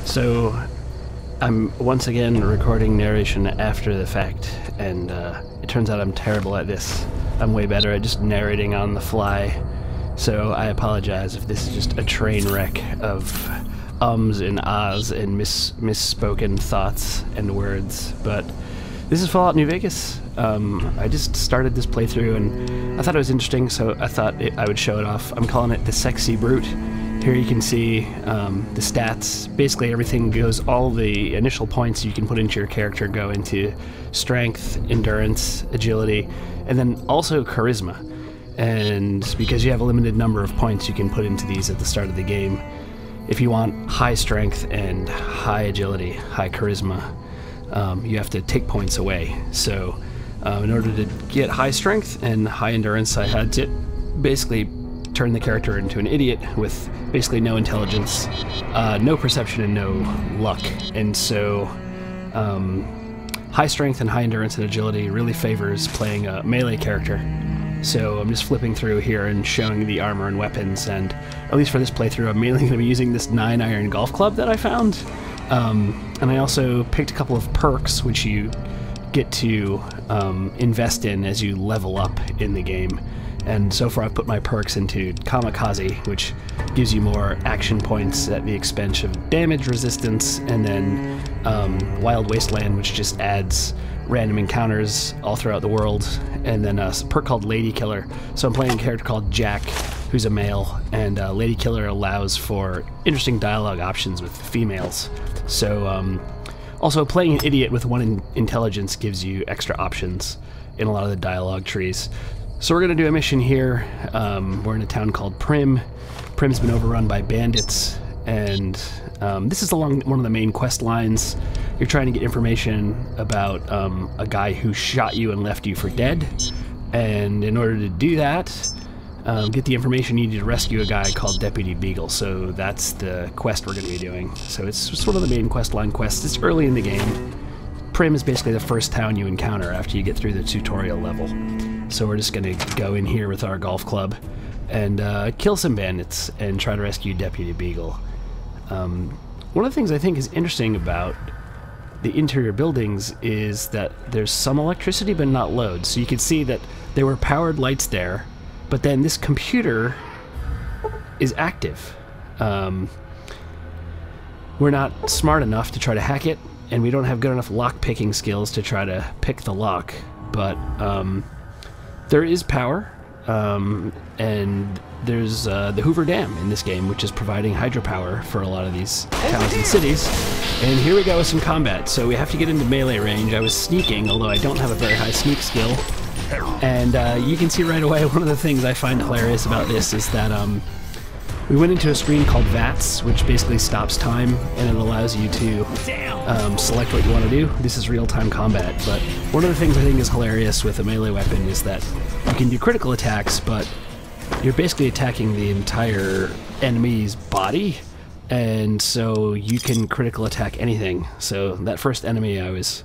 So, I'm once again recording narration after the fact, and it turns out I'm terrible at this. I'm way better at just narrating on the fly, so I apologize if this is just a train wreck of ums and ahs and misspoken thoughts and words, but this is Fallout New Vegas. I just started this playthrough and I thought it was interesting, so I thought I would show it off. I'm calling it the Sexy Brute. Here you can see the stats. Basically everything goes, all the initial points you can put into your character go into strength, endurance, agility, and then also charisma. And because you have a limited number of points you can put into these at the start of the game, if you want high strength and high agility, high charisma, you have to take points away. So in order to get high strength and high endurance, I had to basically turn the character into an idiot with basically no intelligence, no perception, and no luck. And so high strength and high endurance and agility really favors playing a melee character. So I'm just flipping through here and showing the armor and weapons, and at least for this playthrough I'm mainly going to be using this 9-iron golf club that I found. And I also picked a couple of perks which you get to invest in as you level up in the game. And so far I've put my perks into Kamikaze, which gives you more action points at the expense of damage resistance, and then Wild Wasteland, which just adds random encounters all throughout the world, and then a perk called Lady Killer. So I'm playing a character called Jack, who's a male, and Lady Killer allows for interesting dialogue options with females. So also playing an idiot with one intelligence gives you extra options in a lot of the dialogue trees. So we're going to do a mission here. We're in a town called Primm. Primm's been overrun by bandits, and this is along one of the main quest lines. You're trying to get information about a guy who shot you and left you for dead, and in order to do that, get the information, you need to rescue a guy called Deputy Beagle. So that's the quest we're going to be doing. So it's sort of the main quest line quest. It's early in the game. Primm is basically the first town you encounter after you get through the tutorial level. So we're just going to go in here with our golf club and kill some bandits and try to rescue Deputy Beagle. One of the things I think is interesting about the interior buildings is that there's some electricity but not loads. So you can see that there were powered lights there, but then this computer is active. We're not smart enough to try to hack it, and we don't have good enough lock picking skills to try to pick the lock, but there is power, and there's the Hoover Dam in this game, which is providing hydropower for a lot of these towns and cities. And here we go with some combat. So we have to get into melee range. I was sneaking, although I don't have a very high sneak skill. And you can see right away, one of the things I find hilarious about this is that we went into a screen called VATS, which basically stops time, and it allows you to select what you want to do. This is real-time combat, but one of the things I think is hilarious with a melee weapon is that you can do critical attacks, but you're basically attacking the entire enemy's body, and so you can critical attack anything. So that first enemy, I was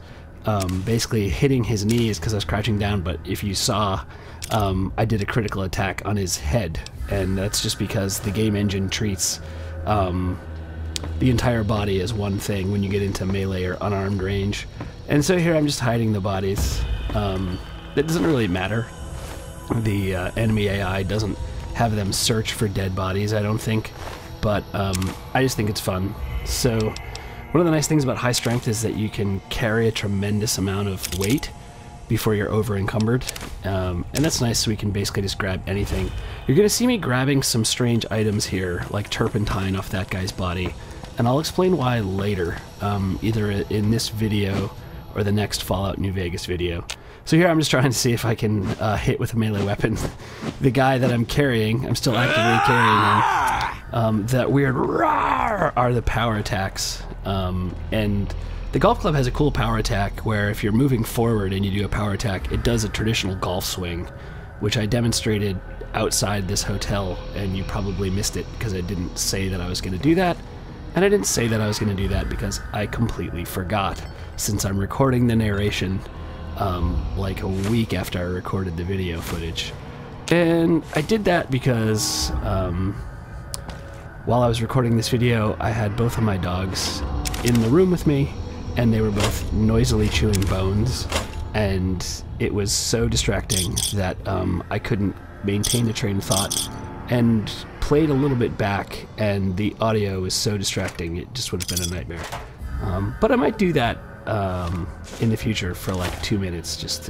basically hitting his knees because I was crouching down, but if you saw, I did a critical attack on his head, and that's just because the game engine treats the entire body as one thing when you get into melee or unarmed range. And so here I'm just hiding the bodies. It doesn't really matter. The enemy AI doesn't have them search for dead bodies, I don't think, but I just think it's fun. So one of the nice things about high strength is that you can carry a tremendous amount of weight before you're over encumbered, and that's nice, so we can basically just grab anything. You're gonna see me grabbing some strange items here, like turpentine off that guy's body, and I'll explain why later, either in this video or the next Fallout New Vegas video. So here I'm just trying to see if I can hit with a melee weapon. The guy that I'm carrying, I'm still actively carrying him. That weird roar are the power attacks, and the golf club has a cool power attack where if you're moving forward and you do a power attack, it does a traditional golf swing, which I demonstrated outside this hotel, and you probably missed it because I didn't say that I was going to do that. And I didn't say that I was going to do that because I completely forgot, since I'm recording the narration like a week after I recorded the video footage. And I did that because while I was recording this video, I had both of my dogs in the room with me, and they were both noisily chewing bones, and it was so distracting that I couldn't maintain a train of thought, and played a little bit back, and the audio was so distracting it just would have been a nightmare. But I might do that in the future for like 2 minutes just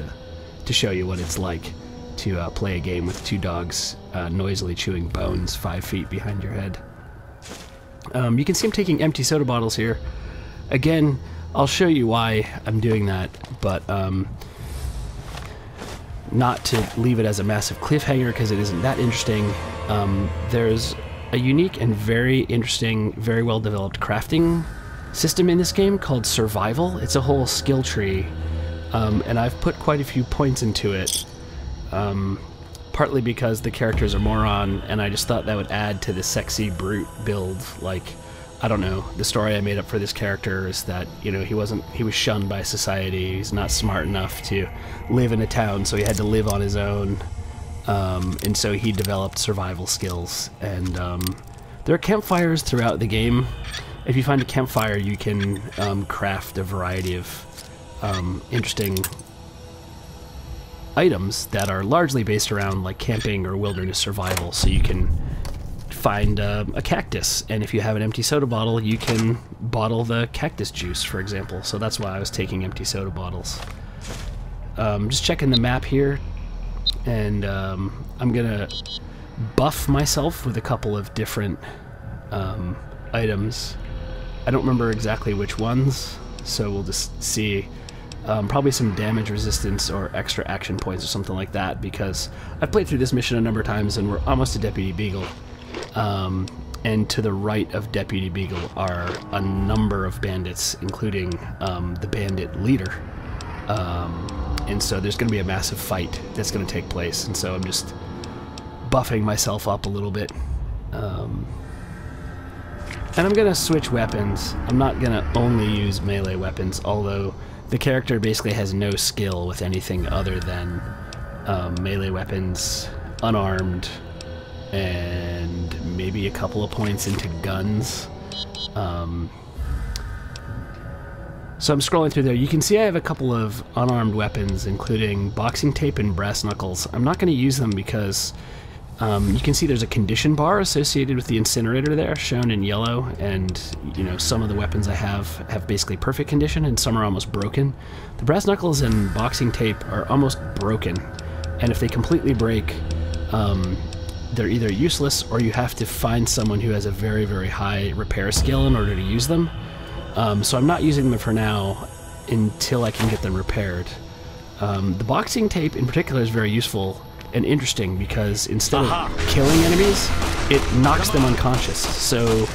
to show you what it's like to play a game with two dogs noisily chewing bones 5 feet behind your head. You can see I'm taking empty soda bottles here. Again, I'll show you why I'm doing that, but not to leave it as a massive cliffhanger because it isn't that interesting. There's a unique and very interesting, very well developed crafting system in this game called Survival. It's a whole skill tree, and I've put quite a few points into it, partly because the characters are moron, and I just thought that would add to the sexy brute build. Like, I don't know, the story I made up for this character is that, you know, he was shunned by society, he's not smart enough to live in a town, so he had to live on his own, and so he developed survival skills. And there are campfires throughout the game. If you find a campfire, you can craft a variety of interesting items that are largely based around like camping or wilderness survival. So you can find a cactus, and if you have an empty soda bottle, you can bottle the cactus juice, for example. So that's why I was taking empty soda bottles. Just checking the map here, and I'm gonna buff myself with a couple of different items. I don't remember exactly which ones, so we'll just see. Probably some damage resistance or extra action points or something like that, because I've played through this mission a number of times and we're almost to Deputy Beagle. And to the right of Deputy Beagle are a number of bandits, including the bandit leader. And so there's going to be a massive fight that's going to take place, and so I'm just buffing myself up a little bit. And I'm going to switch weapons. I'm not going to only use melee weapons, although the character basically has no skill with anything other than melee weapons, unarmed, and maybe a couple of points into guns. So I'm scrolling through there. You can see I have a couple of unarmed weapons, including boxing tape and brass knuckles. I'm not going to use them because you can see there's a condition bar associated with the incinerator there, shown in yellow, and you know, some of the weapons I have basically perfect condition, and some are almost broken. The brass knuckles and boxing tape are almost broken, and if they completely break, they're either useless or you have to find someone who has a very, very high repair skill in order to use them. So I'm not using them for now until I can get them repaired. The boxing tape in particular is very useful and interesting because instead of killing enemies, it knocks them unconscious. So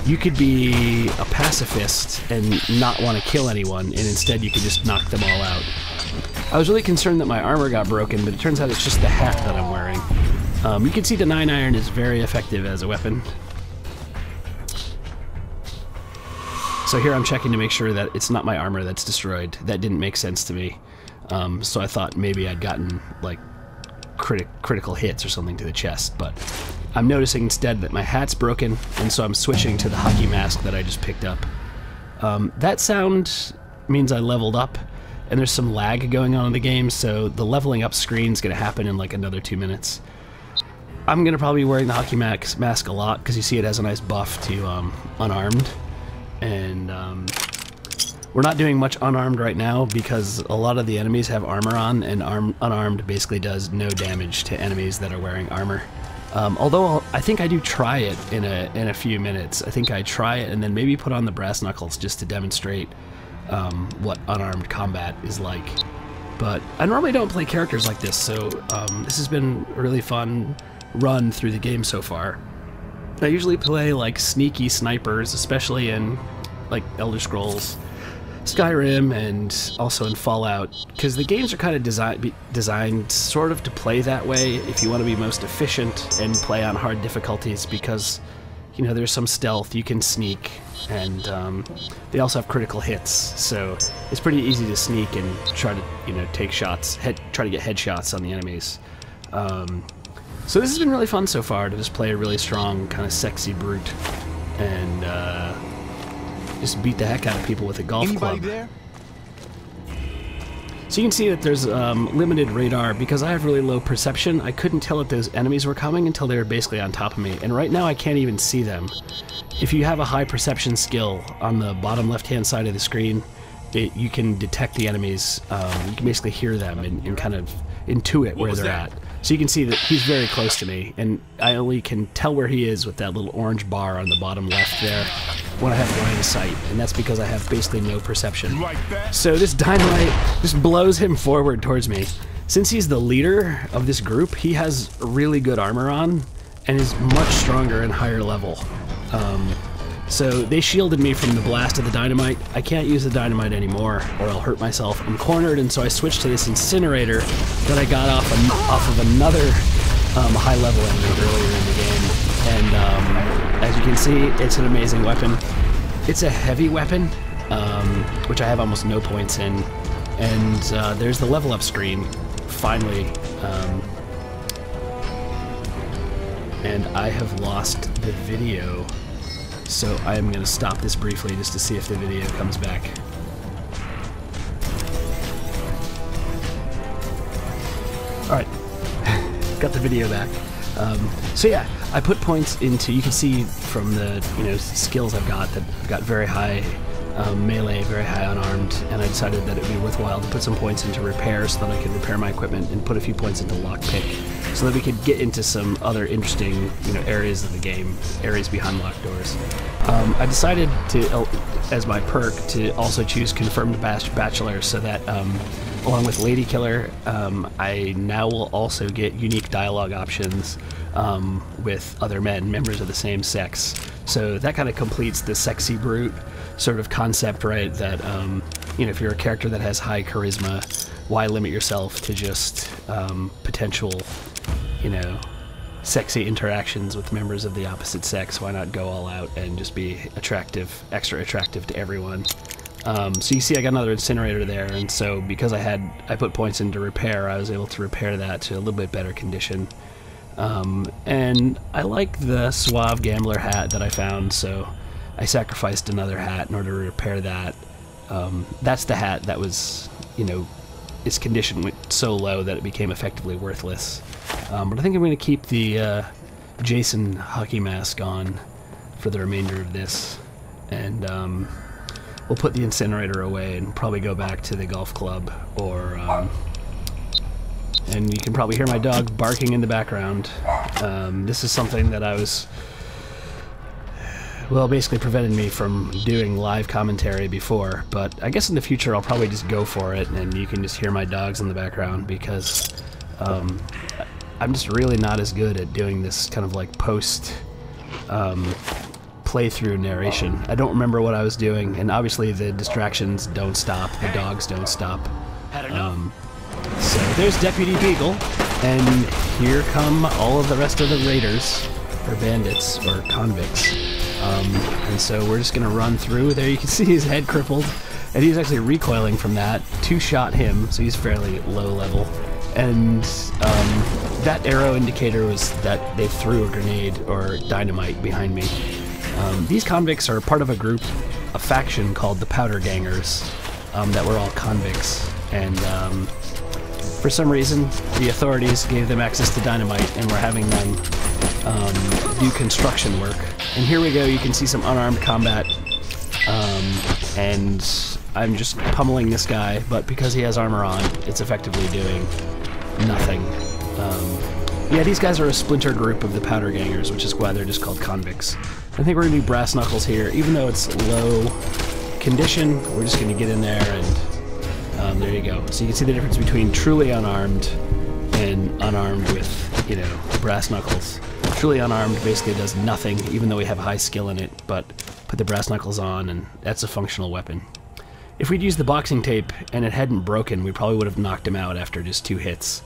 you could be a pacifist and not want to kill anyone, and instead you could just knock them all out. I was really concerned that my armor got broken, but it turns out it's just the hat that I'm wearing. You can see the 9-iron is very effective as a weapon. So here I'm checking to make sure that it's not my armor that's destroyed. That didn't make sense to me. So I thought maybe I'd gotten like critical hits or something to the chest, but I'm noticing instead that my hat's broken, and so I'm switching to the hockey mask that I just picked up. That sound means I leveled up, and there's some lag going on in the game, so the leveling up screen's gonna happen in like another 2 minutes. I'm gonna probably be wearing the hockey mask a lot because you see it has a nice buff to unarmed, and we're not doing much unarmed right now because a lot of the enemies have armor on, and unarmed basically does no damage to enemies that are wearing armor. Although I think I do try it in a few minutes. I think I try it and then maybe put on the brass knuckles just to demonstrate what unarmed combat is like. But I normally don't play characters like this, so this has been a really fun run through the game so far. I usually play like sneaky snipers, especially in like Elder Scrolls, Skyrim, and also in Fallout, because the games are kind of designed sort of to play that way if you want to be most efficient and play on hard difficulties, because you know there's some stealth, you can sneak, and they also have critical hits, so it's pretty easy to sneak and try to take shots, try to get headshots on the enemies. So this has been really fun so far to just play a really strong, kind of sexy brute, and just beat the heck out of people with a golf club. There? So you can see that there's limited radar. Because I have really low perception, I couldn't tell that those enemies were coming until they were basically on top of me. And right now I can't even see them. If you have a high perception skill on the bottom left-hand side of the screen, you can detect the enemies. You can basically hear them and kind of intuit where they're at. So you can see that he's very close to me, and I only can tell where he is with that little orange bar on the bottom left there when I have line of sight, and that's because I have basically no perception. So this dynamite just blows him forward towards me. Since he's the leader of this group, he has really good armor on and is much stronger and higher level. So they shielded me from the blast of the dynamite. I can't use the dynamite anymore or I'll hurt myself. I'm cornered, and so I switched to this incinerator that I got off of another high-level enemy earlier in the game. And as you can see, it's an amazing weapon. It's a heavy weapon, which I have almost no points in. And there's the level up screen, finally. And I have lost the video. So I am going to stop this briefly just to see if the video comes back. Alright, got the video back. So yeah, I put points into, you can see from the skills I've got that I've got very high melee, very high unarmed, and I decided that it would be worthwhile to put some points into repair so that I could repair my equipment, and put a few points into lockpick so that we could get into some other interesting areas of the game, areas behind locked doors. I decided to, as my perk, to also choose Confirmed Bachelor so that along with Lady Killer, I now will also get unique dialogue options with other men, members of the same sex. So that kind of completes the sexy brute sort of concept, right? That if you're a character that has high charisma, why limit yourself to just potential, sexy interactions with members of the opposite sex? Why not go all out and just be attractive, extra attractive to everyone? So you see I got another incinerator there, and so because I put points into repair, I was able to repair that to a little bit better condition. And I like the Suave Gambler hat that I found, so I sacrificed another hat in order to repair that. That's the hat that was, its condition went so low that it became effectively worthless. But I think I'm going to keep the Jason hockey mask on for the remainder of this, and we'll put the incinerator away and probably go back to the golf club, or and you can probably hear my dog barking in the background. This is something that basically prevented me from doing live commentary before, but I guess in the future I'll probably just go for it, and you can just hear my dogs in the background, because I'm just really not as good at doing this kind of like post playthrough narration. I don't remember what I was doing, and obviously the distractions don't stop, the dogs don't stop. So there's Deputy Beagle, and here come all of the rest of the raiders, or bandits, or convicts. And so we're just going to run through. There you can see his head crippled, and he's actually recoiling from that. Two-shot him, so he's fairly low level. And that arrow indicator was that they threw a grenade or dynamite behind me. These convicts are part of a group, a faction called the Powder Gangers, that were all convicts. And for some reason, the authorities gave them access to dynamite and were having them do construction work. And here we go, you can see some unarmed combat, and I'm just pummeling this guy, but because he has armor on, it's effectively doing nothing. Yeah, these guys are a splinter group of the Powder Gangers, which is why they're just called convicts. I think we're going to do Brass Knuckles here. Even though it's low condition, we're just going to get in there, and there you go. So you can see the difference between truly unarmed and unarmed with, Brass Knuckles. Truly unarmed basically does nothing, even though we have high skill in it, but put the Brass Knuckles on, and that's a functional weapon. If we'd used the boxing tape and it hadn't broken, we probably would have knocked him out after just 2 hits,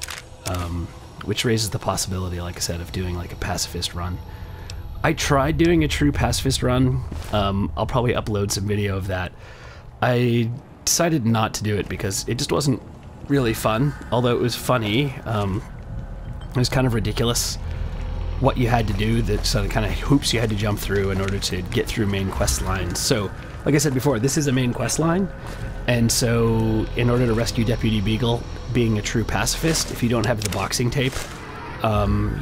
which raises the possibility, like I said, of doing like a pacifist run. I tried doing a true pacifist run. I'll probably upload some video of that. I decided not to do it because it just wasn't really fun, although it was funny. It was kind of ridiculous. what you had to do, the sort of kind of hoops you had to jump through in order to get through main quest lines. So, like I said before, this is a main quest line, and so in order to rescue Deputy Beagle, being a true pacifist, if you don't have the boxing tape,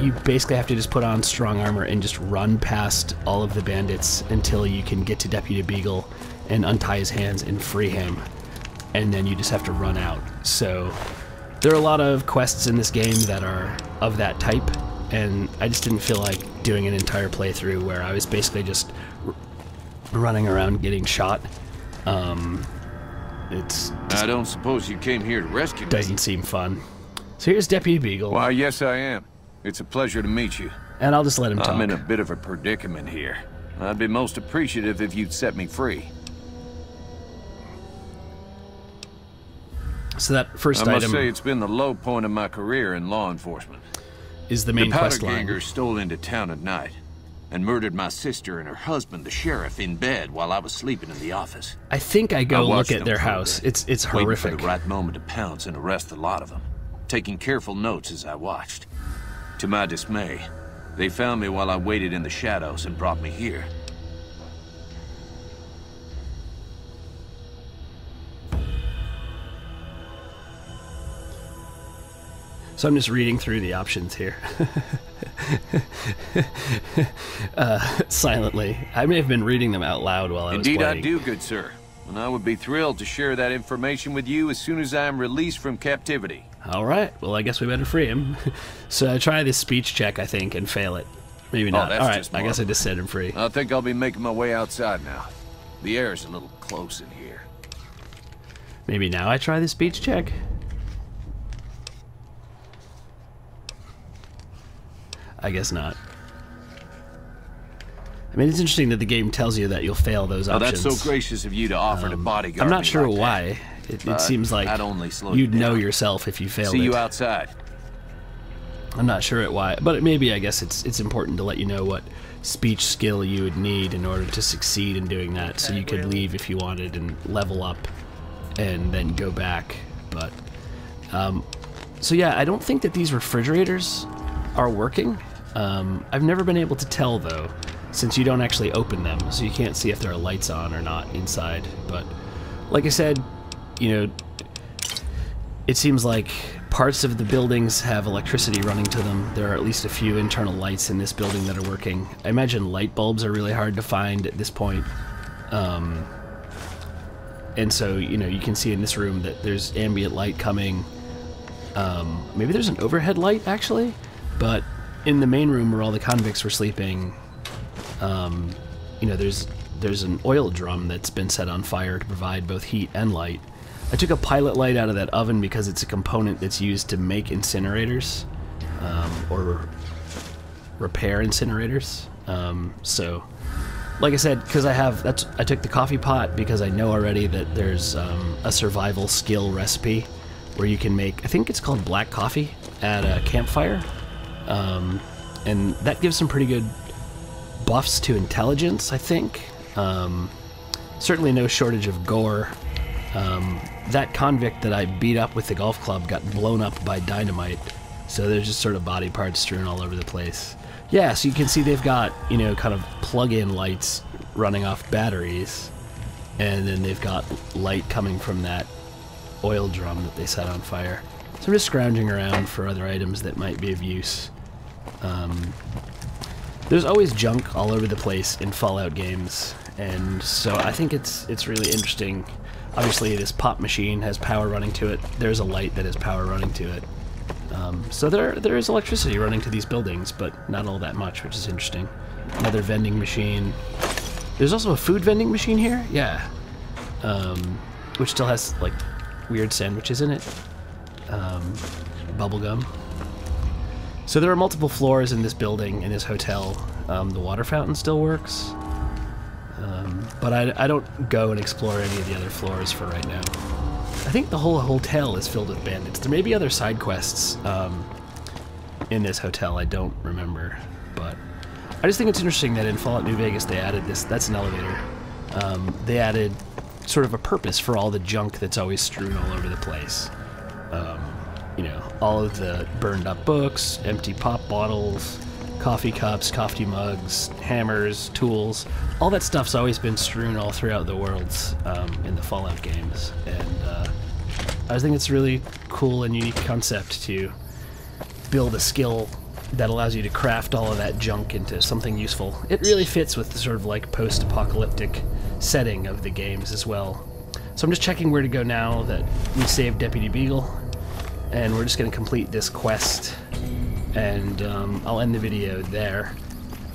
you basically have to just put on strong armor and just run past all of the bandits until you can get to Deputy Beagle and untie his hands and free him, and then you just have to run out. So there are a lot of quests in this game that are of that type, and I just didn't feel like doing an entire playthrough where I was basically just running around getting shot. I don't suppose you came here to rescue me? Doesn't seem fun. So here's Deputy Beagle. Why, yes I am. It's a pleasure to meet you. And I'll just let him talk. I'm in a bit of a predicament here. I'd be most appreciative if you'd set me free. So that first item... I must say it's been the low point of my career in law enforcement. Is the main quest line. The powder gangers stole into town at night and murdered my sister and her husband, the sheriff, in bed while I was sleeping in the office. I think I go look at their house. It's horrific. Waiting for the right moment to pounce and arrest the lot of them, taking careful notes as I watched. To my dismay, they found me while I waited in the shadows and brought me here. So I'm just reading through the options here. Silently. I may have been reading them out loud while I was playing. Indeed I do, good sir. And I would be thrilled to share that information with you as soon as I am released from captivity. Alright, well I guess we better free him. So I try this speech check, I think, and fail it. Maybe not. Alright, I guess I just set him free. I think I'll be making my way outside now. The air's a little close in here. Maybe now I try the speech check? I guess not. I mean, it's interesting that the game tells you that you'll fail those options. That's so gracious of you to offer to bodyguard I'm not sure me like why. It seems like you'd know yourself if you failed it. See you outside. I'm not sure why, but maybe I guess it's important to let you know what speech skill you would need in order to succeed in doing that, so you could leave if you wanted and level up and then go back. But so yeah, I don't think that these refrigerators are working. I've never been able to tell though, since you don't actually open them, so you can't see if there are lights on or not inside. But like I said, you know, it seems like parts of the buildings have electricity running to them. There are at least a few internal lights in this building that are working. I imagine light bulbs are really hard to find at this point. And so, you know, you can see in this room that there's ambient light coming. Maybe there's an overhead light, actually. But in the main room where all the convicts were sleeping, you know, there's an oil drum that's been set on fire to provide both heat and light. I took a pilot light out of that oven because it's a component that's used to make incinerators, or repair incinerators. So, like I said, because I took the coffee pot because I know already that there's a survival skill recipe where you can make, I think it's called black coffee, at a campfire. And that gives some pretty good buffs to intelligence, I think. Certainly no shortage of gore. That convict that I beat up with the golf club got blown up by dynamite, so there's just sort of body parts strewn all over the place. Yeah, so you can see they've got, you know, kind of plug-in lights running off batteries, and then they've got light coming from that oil drum that they set on fire. So I'm just scrounging around for other items that might be of use. There's always junk all over the place in Fallout games, and so I think it's really interesting. Obviously, this pop machine has power running to it. There's a light that has power running to it. So there is electricity running to these buildings, but not all that much, which is interesting. Another vending machine. There's also a food vending machine here? Yeah. Which still has, like, weird sandwiches in it. Bubblegum. So there are multiple floors in this building, in this hotel. The water fountain still works. But I don't go and explore any of the other floors for right now. I think the whole hotel is filled with bandits. There may be other side quests in this hotel, I don't remember. But I just think it's interesting that in Fallout New Vegas they added this. That's an elevator. They added sort of a purpose for all the junk that's always strewn all over the place. You know, all of the burned up books, empty pop bottles, Coffee cups, coffee mugs, hammers, tools. All that stuff's always been strewn all throughout the worlds in the Fallout games. And I think it's a really cool and unique concept to build a skill that allows you to craft all of that junk into something useful. It really fits with the sort of like post-apocalyptic setting of the games as well. So I'm just checking where to go now that we saved Deputy Beagle, and we're just going to complete this quest, and I'll end the video there,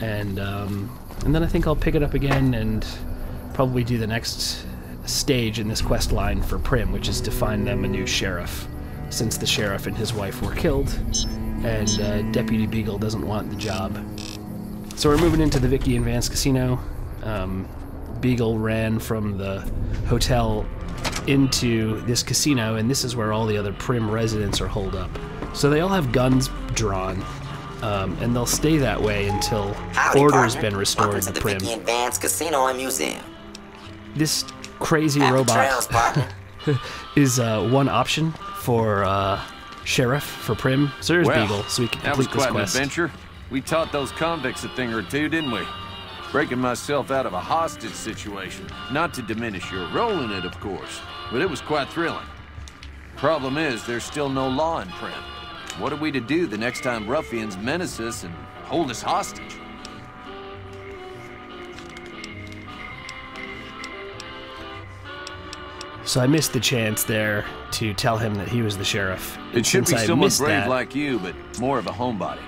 and then I think I'll pick it up again and probably do the next stage in this quest line for Primm, which is to find them a new sheriff, since the sheriff and his wife were killed, and Deputy Beagle doesn't want the job. So we're moving into the Vicky and Vance casino. Beagle ran from the hotel into this casino, and this is where all the other Primm residents are holed up. So they all have guns drawn, and they'll stay that way until order's been restored to Primm. Vicky and Vance Casino and Museum. This crazy robot is one option for sheriff for Primm. So there's Beagle, so we can complete this quest. That was quite an adventure. We taught those convicts a thing or two, didn't we? Breaking myself out of a hostage situation. Not to diminish your role in it, of course, but it was quite thrilling. Problem is, there's still no law in Primm. What are we to do the next time ruffians menace us and hold us hostage? So I missed the chance there to tell him that he was the sheriff. It should be someone brave like you, but more of a homebody.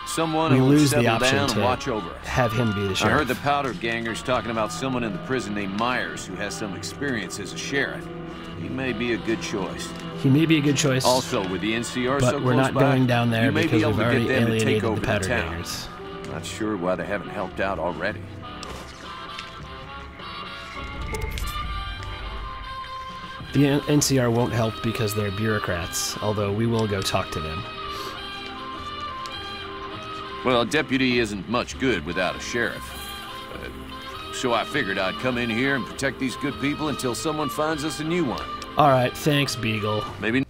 Someone who will settle down and watch over us. Have him be the sheriff. I heard the powder gangers talking about someone in the prison named Myers who has some experience as a sheriff. He may be a good choice. He may be a good choice. Also, with the NCR but so we're not going down there because we've already alienated the powder town. gangers. Not sure why they haven't helped out already. The NCR won't help because they're bureaucrats, although we will go talk to them. Well, a deputy isn't much good without a sheriff. So I figured I'd come in here and protect these good people until someone finds us a new one. Alright, thanks, Beagle. Maybe